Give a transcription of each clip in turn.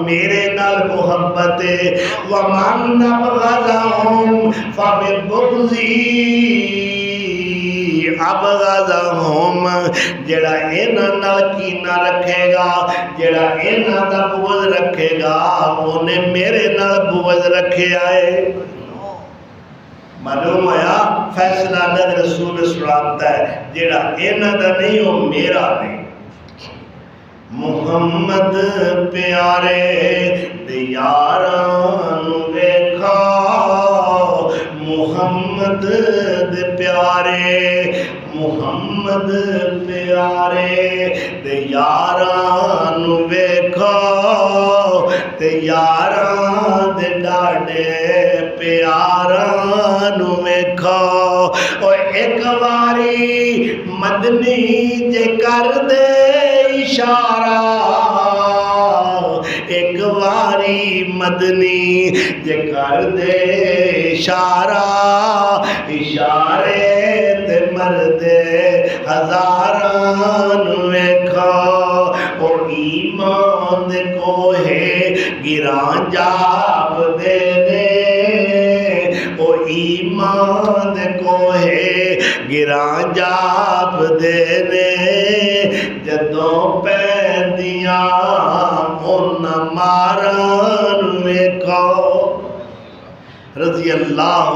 میرے نال محبت ومن ابغضهم فببغضی ابغضهم جڑا انہاں نال کینہ رکھے گا، جڑا انہاں دا بغض رکھے گا، انہیں میرے نال بغض رکھے آئے۔ معلوم ہوا فیصلہ اللہ رسول اسلام دا ہے، جڑا انہاں دا نہیں وہ میرا نہیں۔ محمد پیارے دے یاران ویکھا، محمد دے پیارے، محمد پیارے دے یاران ویکھا، تے یاران دے ڈاڈے پیاران ویکھا۔ اور ایک واری مدنی جے کر دے اشارہ، ایک واری مدنی جے کر دے اشارہ، اشارے تے مردے ہزاران ویکھا۔ او ایمان دے کوہے گران جاب دے دے، او ایمان دے کوہے گران جاب دے دے، جدوں پیندیاں ان ماران ویکھو۔ رضی اللہ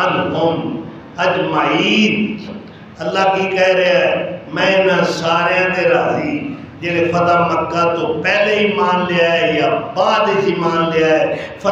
عنہم اجمعین۔ اللہ کی کہہ رہے ہیں میں نہ سارے دے راضی جنہیں فتح مکہ تو پہلے ہی مان لیا ہے یا بعد ہی مان لیا ہے۔